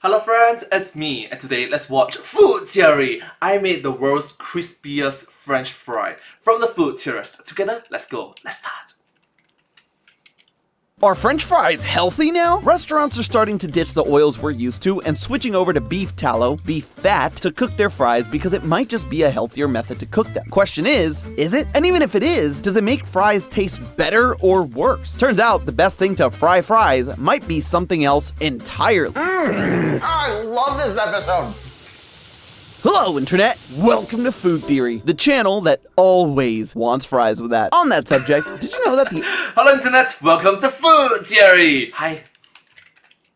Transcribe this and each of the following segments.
Hello friends, it's me, and today let's watch Food Theory. I made the world's crispiest French fry from the food theorist. Together, let's go. Let's start. Are French fries healthy now? Restaurants are starting to ditch the oils we're used to and switching over to beef tallow, beef fat, to cook their fries because it might just be a healthier method to cook them. Question is it? And even if it is, does it make fries taste better or worse? Turns out the best thing to fry fries might be something else entirely. I love this episode. Hello, Internet! Welcome to Food Theory, the channel that always wants fries with that. On that subject, did you know that the Hello Internet, welcome to Food Theory. Hi.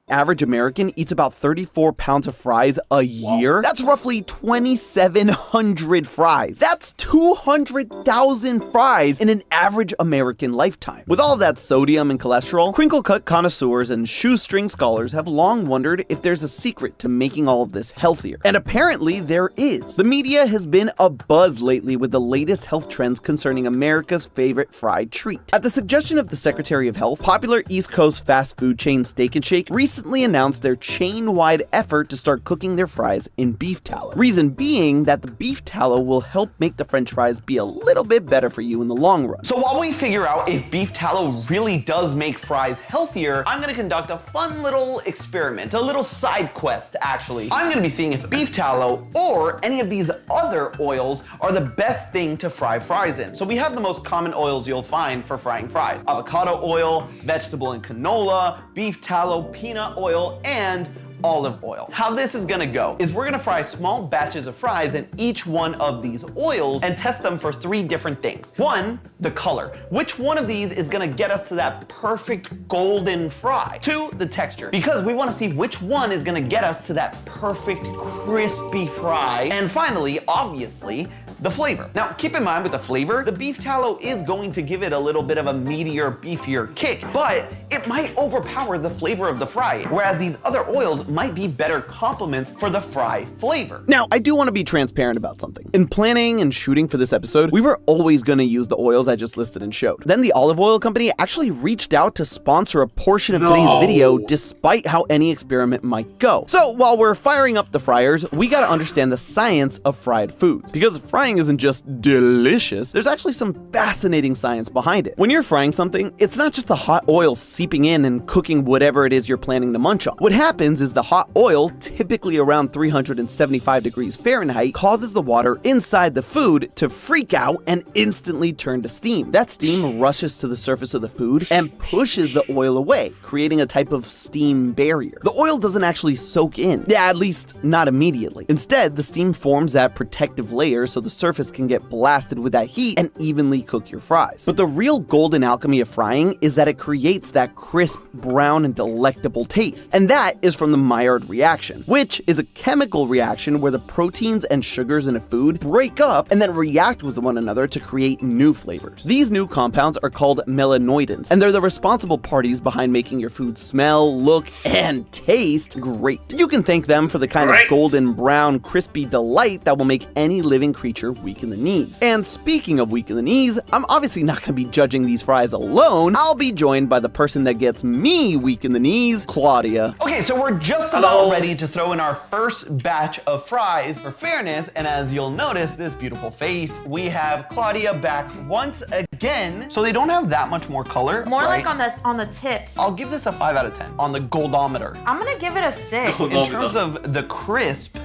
average American eats about 34 pounds of fries a year? That's roughly 2,700 fries. That's 200,000 fries in an average American lifetime. With all of that sodium and cholesterol, crinkle-cut connoisseurs and shoestring scholars have long wondered if there's a secret to making all of this healthier. And apparently there is. The media has been abuzz lately with the latest health trends concerning America's favorite fried treat. At the suggestion of the Secretary of Health, popular East Coast fast food chain Steak 'n Shake recently announced their chain-wide effort to start cooking their fries in beef tallow. Reason being that the beef tallow will help make the French fries be a little bit better for you in the long run. So while we figure out if beef tallow really does make fries healthier, I'm gonna conduct a fun little experiment, a little side quest actually. I'm gonna be seeing if beef tallow or any of these other oils are the best thing to fry fries in. So we have the most common oils you'll find for frying fries: avocado oil, vegetable and canola, beef tallow, peanut oil, and olive oil. How this is gonna go is we're gonna fry small batches of fries in each one of these oils and test them for 3 different things. 1, the color. Which one of these is gonna get us to that perfect golden fry? 2, the texture. Because we wanna see which one is gonna get us to that perfect crispy fry. And finally, obviously, the flavor. Now, keep in mind with the flavor, the beef tallow is going to give it a little bit of a meatier, beefier kick, but it might overpower the flavor of the fry, whereas these other oils might be better complements for the fry flavor. Now, I do want to be transparent about something. In planning and shooting for this episode, we were always going to use the oils I just listed and showed. Then the olive oil company actually reached out to sponsor a portion of today's video, despite how any experiment might go. So while we're firing up the fryers, we got to understand the science of fried foods. Because frying isn't just delicious, there's actually some fascinating science behind it. When you're frying something, it's not just the hot oil seeping in and cooking whatever it is you're planning to munch on. What happens is the hot oil, typically around 375 degrees Fahrenheit, causes the water inside the food to freak out and instantly turn to steam. That steam rushes to the surface of the food and pushes the oil away, creating a type of steam barrier. The oil doesn't actually soak in, at least not immediately. Instead, the steam forms that protective layer so the surface can get blasted with that heat and evenly cook your fries. But the real golden alchemy of frying is that it creates that crisp, brown, and delectable taste. And that is from the Maillard reaction, which is a chemical reaction where the proteins and sugars in a food break up and then react with one another to create new flavors. These new compounds are called melanoidins, and they're the responsible parties behind making your food smell, look, and taste great. You can thank them for the kind of golden, brown, crispy delight that will make any living creature weak in the knees. And speaking of weak in the knees, I'm obviously not going to be judging these fries alone. I'll be joined by the person that gets me weak in the knees, Claudia. Okay, so we're just about ready to throw in our first batch of fries for fairness, and as you'll notice, this beautiful face, we have Claudia back once again. So they don't have that much more color. More right? like on the tips. I'll give this a 5 out of 10 on the goldometer. I'm gonna give it a 6. In terms of the crisp,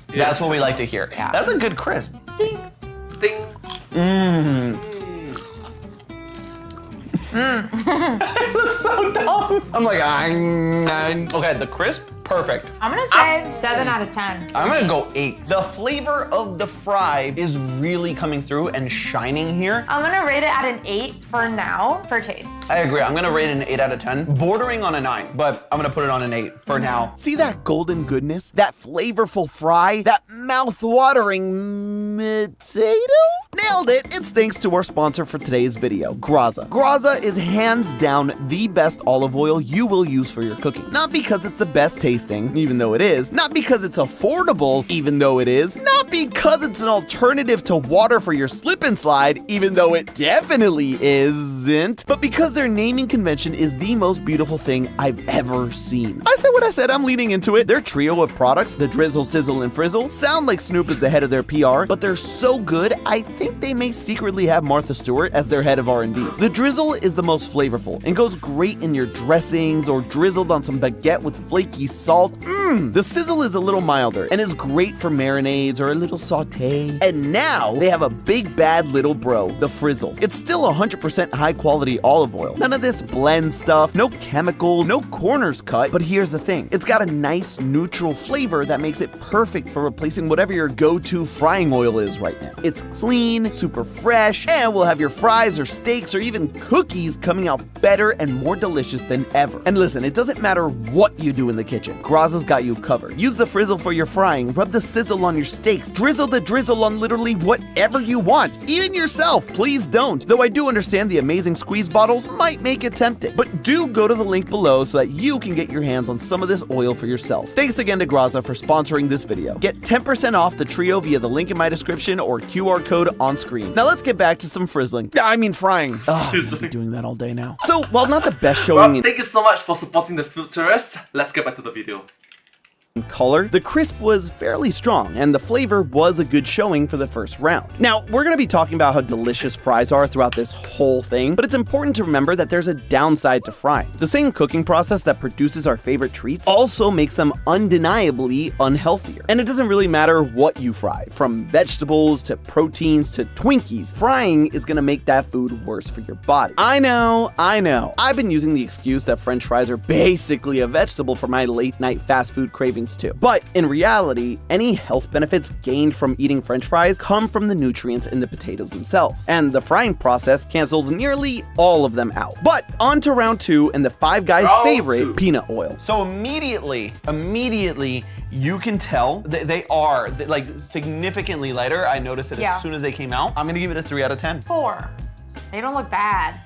that's what we like to hear. Yeah. That's a good crisp. Ding. Ding. It looks so dumb. I'm like, okay, the crisp, perfect. I'm gonna say 7 out of 10. I'm gonna go 8. The flavor of the fry is really coming through and shining here. I'm gonna rate it at an 8 for now, for taste. I agree, I'm gonna rate it an 8 out of 10, bordering on a 9, but I'm gonna put it on an 8 for now. See that golden goodness? That flavorful fry? That mouth-watering potato? Nailed it! It's thanks to our sponsor for today's video, Graza. Graza is hands down the best olive oil you will use for your cooking. Not because it's the best taste tasting, even though it is, not because it's affordable, even though it is, not because it's an alternative to water for your slip and slide, even though it definitely isn't, but because their naming convention is the most beautiful thing I've ever seen. I said what I said, I'm leaning into it. Their trio of products, the Drizzle, Sizzle, and Frizzle, sound like Snoop is the head of their PR, but they're so good, I think they may secretly have Martha Stewart as their head of R&D. The Drizzle is the most flavorful and goes great in your dressings or drizzled on some baguette with flaky salt. The Sizzle is a little milder and is great for marinades or a little saute. And now they have a big bad little bro, the Frizzle. It's still 100% high quality olive oil. None of this blend stuff, no chemicals, no corners cut, but here's the thing. It's got a nice neutral flavor that makes it perfect for replacing whatever your go-to frying oil is right now. It's clean, super fresh, and will have your fries or steaks or even cookies coming out better and more delicious than ever. And listen, it doesn't matter what you do in the kitchen. Graza's got you covered. Use the Frizzle for your frying, rub the Sizzle on your steaks, drizzle the Drizzle on literally whatever you want, even yourself. Please don't. Though I do understand the amazing squeeze bottles might make it tempting. But do go to the link below so that you can get your hands on some of this oil for yourself. Thanks again to Graza for sponsoring this video. Get 10% off the trio via the link in my description or QR code on screen. Now let's get back to some frying. Oh, I'll be doing that all day now. So, while not the best showing Well, thank you so much for supporting the food tourist. Let's get back to the video. in color, the crisp was fairly strong, and the flavor was a good showing for the first round. Now, we're going to be talking about how delicious fries are throughout this whole thing, but it's important to remember that there's a downside to frying. The same cooking process that produces our favorite treats also makes them undeniably unhealthier. And it doesn't really matter what you fry, from vegetables to proteins to Twinkies, frying is going to make that food worse for your body. I know. I've been using the excuse that French fries are basically a vegetable for my late night fast food cravings too. But in reality, any health benefits gained from eating French fries come from the nutrients in the potatoes themselves, and the frying process cancels nearly all of them out. But on to round two and the Five Guys' favorite, peanut oil. So immediately, you can tell that they are like significantly lighter. I noticed it as soon as they came out. I'm gonna give it a 3 out of 10. 4. They don't look bad.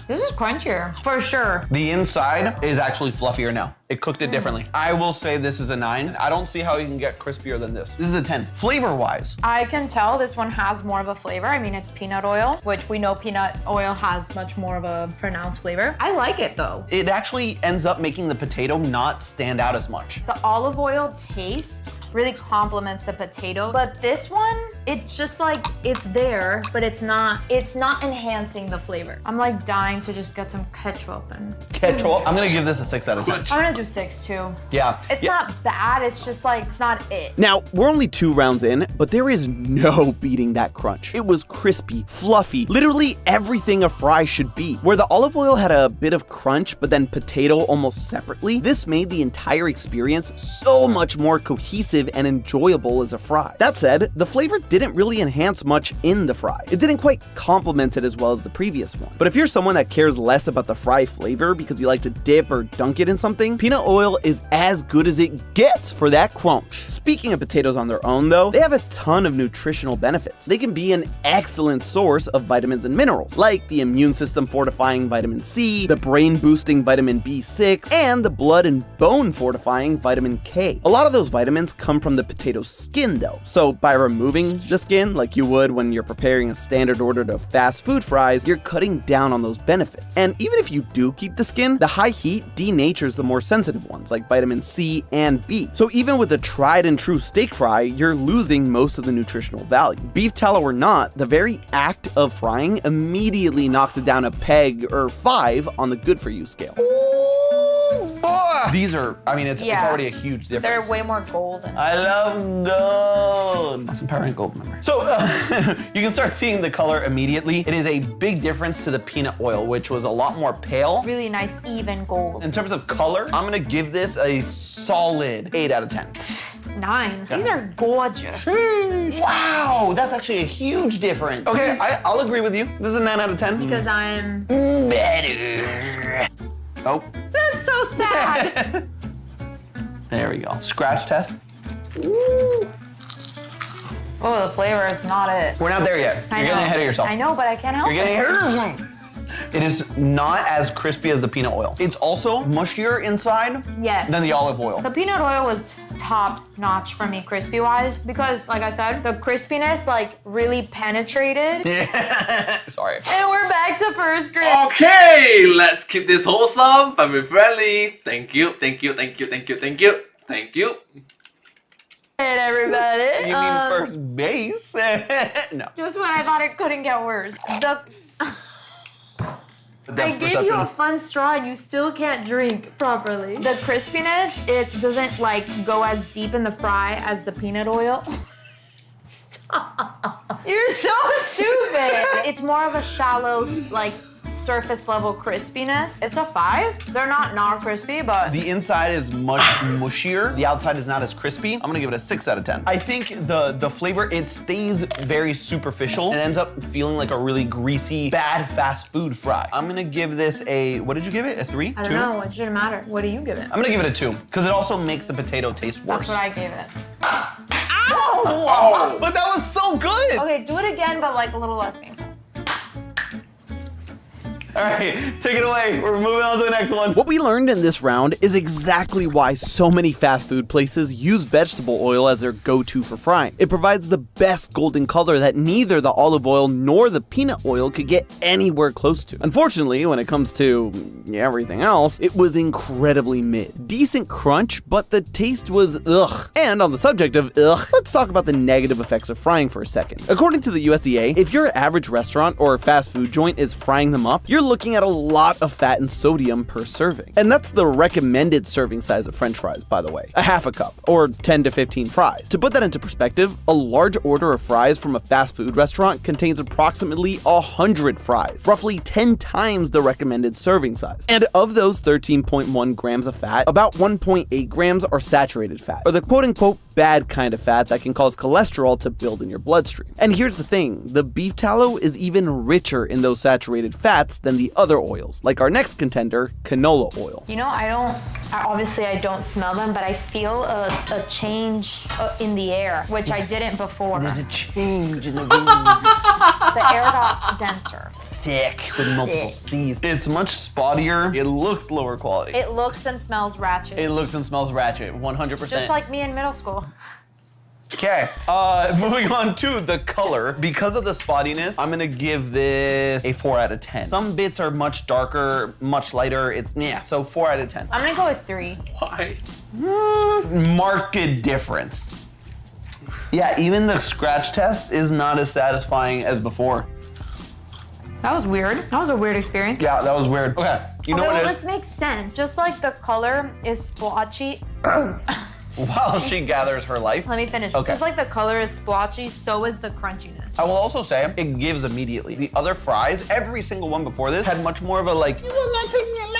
This is crunchier, for sure. The inside is actually fluffier now. It cooked it differently. I will say this is a 9. I don't see how you can get crispier than this. This is a 10. Flavor-wise, I can tell this one has more of a flavor. I mean, it's peanut oil, which we know peanut oil has much more of a pronounced flavor. I like it though. it actually ends up making the potato not stand out as much. The olive oil taste really complements the potato, but this one, it's just like, it's there, but it's not enhancing the flavor. I'm like dying to just get some ketchup and... Ketchup. I'm gonna give this a 6 out of 10. I'm gonna do 6 too. Yeah. It's not bad, it's just like, it's not it. Now, we're only 2 rounds in, but there is no beating that crunch. It was crispy, fluffy, literally everything a fry should be. Where the olive oil had a bit of crunch, but then potato almost separately, this made the entire experience so much more cohesive and enjoyable as a fry. That said, the flavor didn't really enhance much in the fry. It didn't quite complement it as well as the previous one. But if you're someone that cares less about the fry flavor because you like to dip or dunk it in something, peanut oil is as good as it gets for that crunch. Speaking of potatoes on their own though, they have a ton of nutritional benefits. They can be an excellent source of vitamins and minerals, like the immune system fortifying vitamin C, the brain boosting vitamin B6, and the blood and bone fortifying vitamin K. A lot of those vitamins come from the potato skin though, so by removing the skin like you would when you're preparing a standard order of fast food fries, you're cutting down on those benefits. And even if you do keep the skin, the high heat denatures the more sensitive ones like vitamin C and B. So even with the tried and true steak fry, you're losing most of the nutritional value. Beef tallow or not, the very act of frying immediately knocks it down a peg or 5 on the good for you scale. These are, I mean, it's already a huge difference. They're way more golden. I love gold. Awesome Power and Gold member. So you can start seeing the color immediately. It is a big difference to the peanut oil, which was a lot more pale. Really nice, even gold. In terms of color, I'm gonna give this a solid 8 out of 10. 9. These are gorgeous. Wow, that's actually a huge difference. Okay, I'll agree with you. This is a 9 out of 10. Because I'm... better. Oh. That's so sad. There we go. Scratch test. Oh, the flavor is not it. We're not there yet. You're getting ahead of yourself. I know, but I can't help You're getting it. ahead of yourself. It is not as crispy as the peanut oil. It's also mushier inside Yes. than the olive oil. The peanut oil was top notch for me crispy wise because like I said, the crispiness like really penetrated. Yeah. Sorry. And we're back to first grade. Okay, let's keep this wholesome, family friendly. Thank you, thank you, thank you, thank you, thank you, thank you. And everybody. You mean first base? No. Just when I thought it couldn't get worse. I Depth gave you a perception. fun straw and you still can't drink properly. The crispiness, it doesn't like go as deep in the fry as the peanut oil. Stop. You're so stupid. It's more of a shallow, like surface level crispiness. It's a 5. They're not crispy, but The inside is much mushier. The outside is not as crispy. I'm gonna give it a 6 out of 10. I think the flavor, it stays very superficial and ends up feeling like a really greasy, bad fast food fry. I'm gonna give this a, what did you give it? A 3? I don't know. It shouldn't matter. What do you give it? I'm gonna give it a 2 because it also makes the potato taste worse. That's what I gave it. Oh, but that was so good. Okay, do it again, but like a little less painful. All right, take it away. We're moving on to the next one. What we learned in this round is exactly why so many fast food places use vegetable oil as their go-to for frying. It provides the best golden color that neither the olive oil nor the peanut oil could get anywhere close to. Unfortunately, when it comes to everything else, it was incredibly mid. Decent crunch, but the taste was ugh. And on the subject of ugh, let's talk about the negative effects of frying for a second. According to the USDA, if your average restaurant or fast food joint is frying them up, you're looking at a lot of fat and sodium per serving. And that's the recommended serving size of French fries, by the way. A half a cup, or 10 to 15 fries. To put that into perspective, a large order of fries from a fast food restaurant contains approximately 100 fries, roughly 10 times the recommended serving size. And of those 13.1 grams of fat, about 1.8 grams are saturated fat, or the quote-unquote bad kind of fat that can cause cholesterol to build in your bloodstream. And here's the thing, the beef tallow is even richer in those saturated fats than the other oils, like our next contender, canola oil. You know, obviously I don't smell them, but I feel a change in the air, which I didn't before. There's a change in the room. The air got denser. Thick with multiple C's. It's much spottier. It looks lower quality. It looks and smells ratchet. It looks and smells ratchet, 100%. Just like me in middle school. Okay, moving on to the color. Because of the spottiness, I'm gonna give this a 4 out of 10. Some bits are much darker, much lighter. So 4 out of 10. I'm gonna go with 3. Why? Marked difference. Yeah, even the scratch test is not as satisfying as before. That was weird. That was a weird experience. Yeah, that was weird. Okay, you know Okay, what well, it this makes sense. Just like the color is splotchy. While she gathers her life. Let me finish. Okay. Just like the color is splotchy, so is the crunchiness. I will also say it gives immediately. The other fries, every single one before this, had much more of a like, you will not take me alive.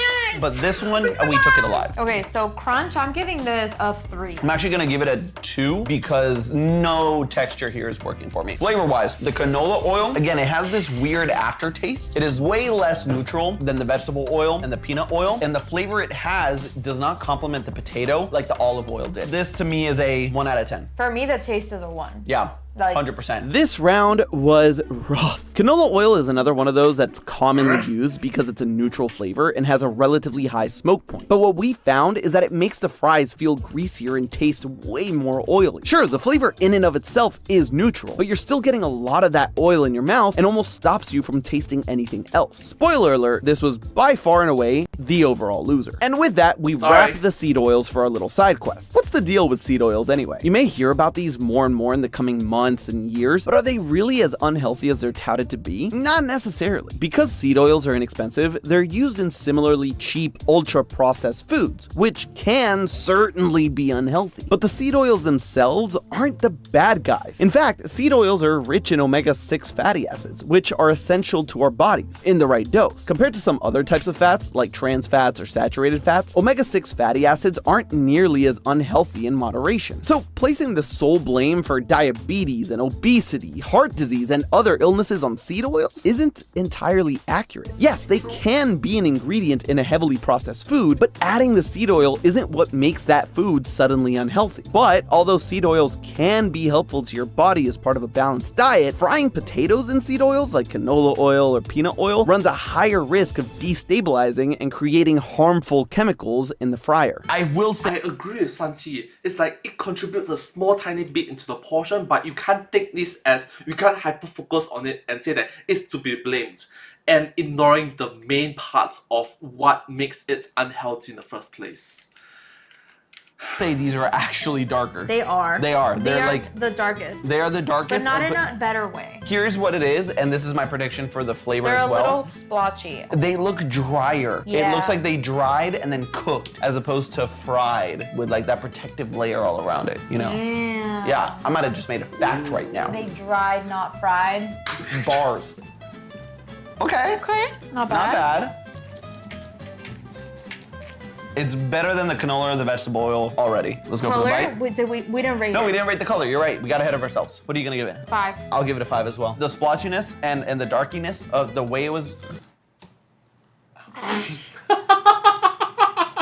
But this one, we took it alive. Okay, so crunch, I'm giving this a 3. I'm actually gonna give it a 2 because no texture here is working for me. Flavor-wise, the canola oil, again, it has this weird aftertaste. It is way less neutral than the vegetable oil and the peanut oil, and the flavor it has does not complement the potato like the olive oil did. This to me is a 1 out of 10. For me, the taste is a 1. Yeah. Like- 100%. This round was rough. Canola oil is another one of those that's commonly used because it's a neutral flavor and has a relatively high smoke point. But what we found is that it makes the fries feel greasier and taste way more oily. Sure, the flavor in and of itself is neutral, but you're still getting a lot of that oil in your mouth and almost stops you from tasting anything else. Spoiler alert, this was by far and away the overall loser. And with that, we wrap the seed oils for our little side quest. What's the deal with seed oils anyway? You may hear about these more and more in the coming months and years, but are they really as unhealthy as they're touted to be? Not necessarily. Because seed oils are inexpensive, they're used in similarly cheap, ultra-processed foods, which can certainly be unhealthy. But the seed oils themselves aren't the bad guys. In fact, seed oils are rich in omega-6 fatty acids, which are essential to our bodies in the right dose. Compared to some other types of fats, like trans fats or saturated fats, omega-6 fatty acids aren't nearly as unhealthy in moderation. So placing the sole blame for diabetes and obesity, heart disease, and other illnesses on seed oils isn't entirely accurate. Yes, they can be an ingredient in a heavily processed food, but adding the seed oil isn't what makes that food suddenly unhealthy. But although seed oils can be helpful to your body as part of a balanced diet, frying potatoes in seed oils like canola oil or peanut oil runs a higher risk of destabilizing and creating harmful chemicals in the fryer. I will say, I agree with Santi. It's like it contributes a small tiny bit into the portion, but you can't take this as, you can't hyper focus on it and say that it's to be blamed, and ignoring the main parts of what makes it unhealthy in the first place. these are actually darker. They are. They are. They They're are like the darkest. they are the darkest. but not and- in a better way. Here's what it is, and this is my prediction for the flavor They're as a well. little splotchy. They look drier. It Yeah. looks like they dried and then cooked as opposed to fried with like that protective layer all around it, you know? Yeah. Yeah, I might have just made a fact right now. They dried, not fried. Bars. Okay. Okay, not Not bad. bad. It's better than the canola or the vegetable oil already. Let's go for the Color? bite. We didn't rate No, it. we didn't rate the color. You're right. We got ahead of ourselves. What are you gonna give it? 5. I'll give it a 5 as well. The splotchiness and the darkiness of the way it was.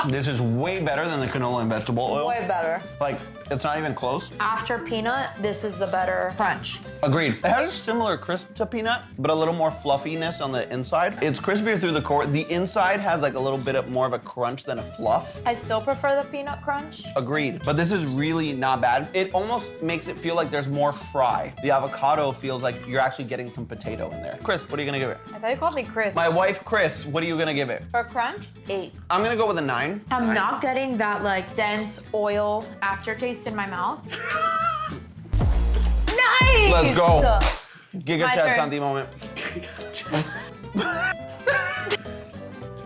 This is way better than the canola and vegetable oil. Way better. Like, it's not even close. After peanut, this is the better crunch. Agreed. It has a similar crisp to peanut, but a little more fluffiness on the inside. It's crispier through the core. The inside has like a little bit more of a crunch than a fluff. I still prefer the peanut crunch. Agreed. But this is really not bad. It almost makes it feel like there's more fry. The avocado feels like you're actually getting some potato in there. Chris, what are you gonna give it? I thought you called me Chris. My wife, Chris, what are you gonna give it? For crunch, 8. I'm gonna go with a 9. I'm not getting that like dense oil aftertaste in my mouth. Nice! Let's go. Giga My Chad turn. Santi moment.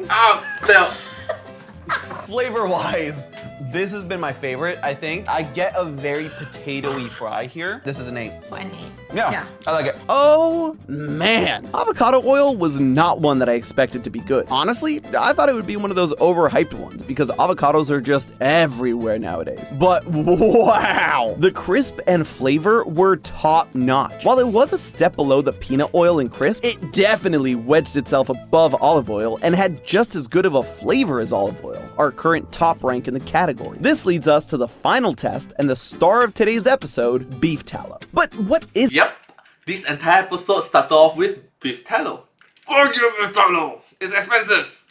Ah, Cleo. Flavor-wise, this has been my favorite, I think. I get a very potato-y fry here. This is an 8. An 8. Yeah, I like it. Oh man, avocado oil was not one that I expected to be good. Honestly, I thought it would be one of those overhyped ones because avocados are just everywhere nowadays. But wow, the crisp and flavor were top notch. While it was a step below the peanut oil and crisp, it definitely wedged itself above olive oil and had just as good of a flavor as olive oil, our current top rank in the category. This leads us to the final test and the star of today's episode, beef tallow. But what is Yep, this entire episode started off with beef tallow. Forget beef tallow. It's expensive.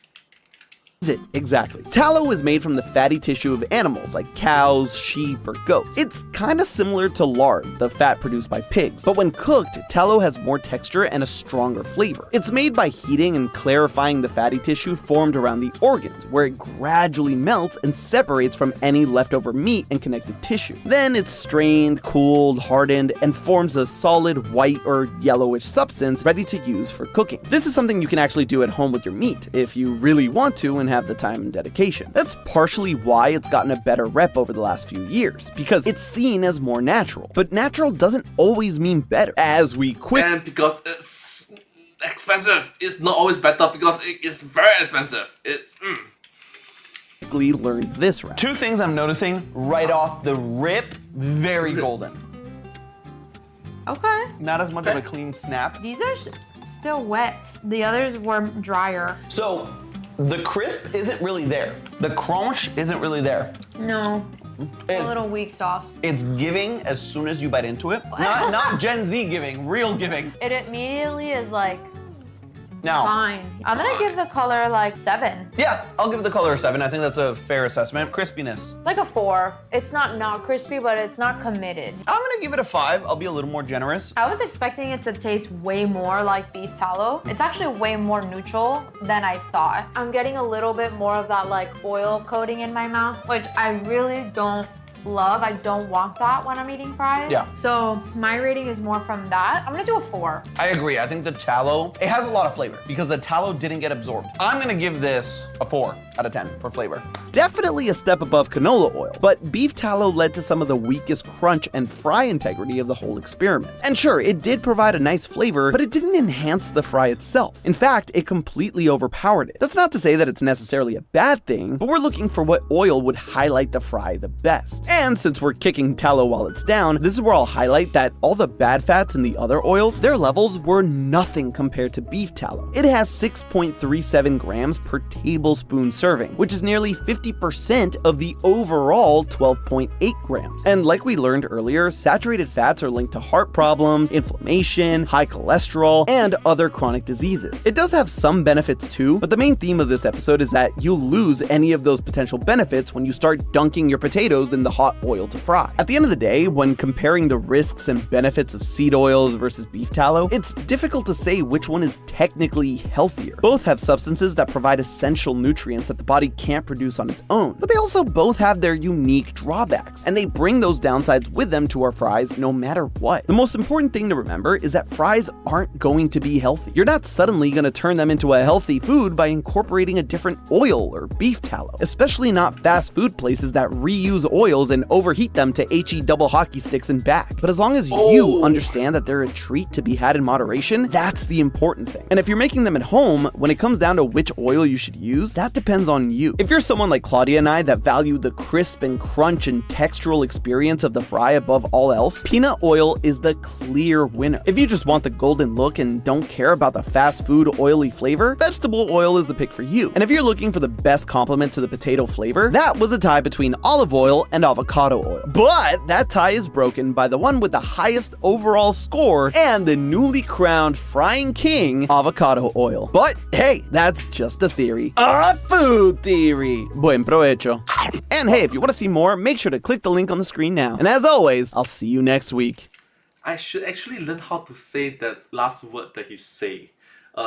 it exactly? Tallow is made from the fatty tissue of animals like cows, sheep, or goats. It's kind of similar to lard, the fat produced by pigs, but when cooked, tallow has more texture and a stronger flavor. It's made by heating and clarifying the fatty tissue formed around the organs, where it gradually melts and separates from any leftover meat and connective tissue. Then it's strained, cooled, hardened, and forms a solid white or yellowish substance ready to use for cooking. This is something you can actually do at home with your meat if you really want to and have the time and dedication. That's partially why it's gotten a better rep over the last few years, because it's seen as more natural. But natural doesn't always mean better, as we And because it's expensive, it's not always better because it is very expensive. It's quickly learned this round. Two things I'm noticing right off the rip, very golden. Okay. Not as much of a clean snap. These are still wet. The others were drier. So the crisp isn't really there. The crunch isn't really there. No. A It- little weak sauce. It's giving as soon as you bite into it. Not Gen Z giving, real giving. It immediately is like Now, fine. I'm gonna give the color like 7. yeah, I'll give the color a 7. I think that's a fair assessment. Crispiness. Like a 4. It's not crispy, but it's not committed. I'm gonna give it a 5. I'll be a little more generous. I was expecting it to taste way more like beef tallow. It's actually way more neutral than I thought. I'm getting a little bit more of that like oil coating in my mouth, which I really don't love. I don't want that when I'm eating fries. Yeah. So my rating is more from that. I'm gonna do a 4. I agree. I think the tallow, it has a lot of flavor because the tallow didn't get absorbed. I'm gonna give this a 4 out of 10 for flavor. Definitely a step above canola oil, but beef tallow led to some of the weakest crunch and fry integrity of the whole experiment. And sure, it did provide a nice flavor, but it didn't enhance the fry itself. In fact, it completely overpowered it. That's not to say that it's necessarily a bad thing, but we're looking for what oil would highlight the fry the best. And since we're kicking tallow while it's down, this is where I'll highlight that all the bad fats in the other oils, their levels were nothing compared to beef tallow. It has 6.37 grams per tablespoon serving, which is nearly 50% of the overall 12.8 grams. And like we learned earlier, saturated fats are linked to heart problems, inflammation, high cholesterol, and other chronic diseases. It does have some benefits too, but the main theme of this episode is that you'll lose any of those potential benefits when you start dunking your potatoes in the hot oil to fry. At the end of the day, when comparing the risks and benefits of seed oils versus beef tallow, it's difficult to say which one is technically healthier. Both have substances that provide essential nutrients that the body can't produce on its own, but they also both have their unique drawbacks, and they bring those downsides with them to our fries no matter what. The most important thing to remember is that fries aren't going to be healthy. You're not suddenly going to turn them into a healthy food by incorporating a different oil or beef tallow, especially not fast food places that reuse oils and overheat them to HE double hockey sticks and back. But as long as you understand that they're a treat to be had in moderation, that's the important thing. And if you're making them at home, when it comes down to which oil you should use, that depends on you. If you're someone like Claudia and I that value the crisp and crunch and textural experience of the fry above all else, peanut oil is the clear winner. If you just want the golden look and don't care about the fast food oily flavor, vegetable oil is the pick for you. And if you're looking for the best complement to the potato flavor, that was a tie between olive oil and avocado oil. But that tie is broken by the one with the highest overall score and the newly crowned frying king, avocado oil. But hey, that's just a theory. A food theory. Buen provecho. And hey, if you want to see more, make sure to click the link on the screen now. And as always, I'll see you next week. I should actually learn how to say that last word that he say,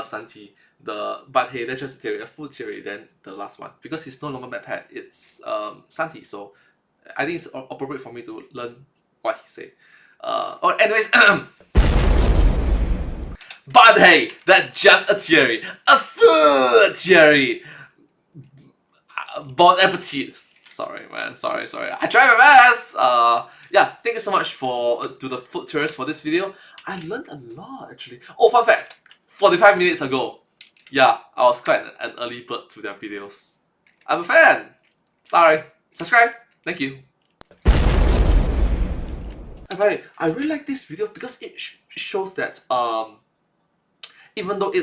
Santi. But hey, that's just a theory, a food theory. Then the last one, because he's no longer MadPat, it's Santi. So I think it's appropriate for me to learn what he say. Or anyways, but hey, that's just a theory, a food theory. Bon appetit. Sorry, man. Sorry. I tried my best. Yeah. Thank you so much to the food tourists for this video. I learned a lot actually. Oh, fun fact. 45 minutes ago, yeah, I was quite an early bird to their videos. I'm a fan. Sorry. Subscribe. Thank you. And by the way, I really like this video because it shows that even though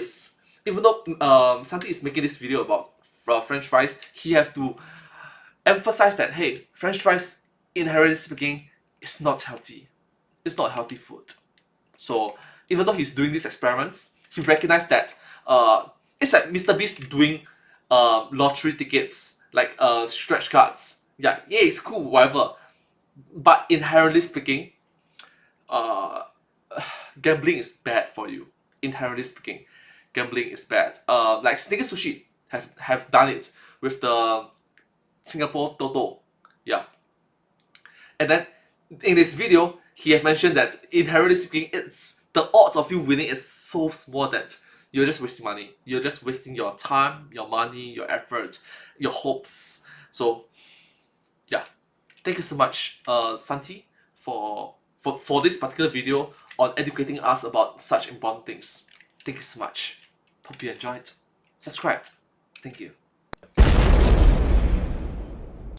Santi is making this video about French fries, he has to emphasize that hey, French fries, inherently speaking, is not healthy. It's not healthy food. So even though he's doing these experiments, he recognized that it's like Mr. Beast doing lottery tickets, like stretch cards. Yeah, it's cool, whatever. But inherently speaking, gambling is bad for you. Inherently speaking, gambling is bad. Like Sneaker Sushi have done it with the Singapore Toto. Yeah. And then in this video, he has mentioned that inherently speaking, it's the odds of you winning is so small that you're just wasting money. You're just wasting your time, your money, your effort, your hopes. So yeah. Thank you so much, Santi, for this particular video on educating us about such important things. Thank you so much. Hope you enjoyed. Subscribe. Thank you.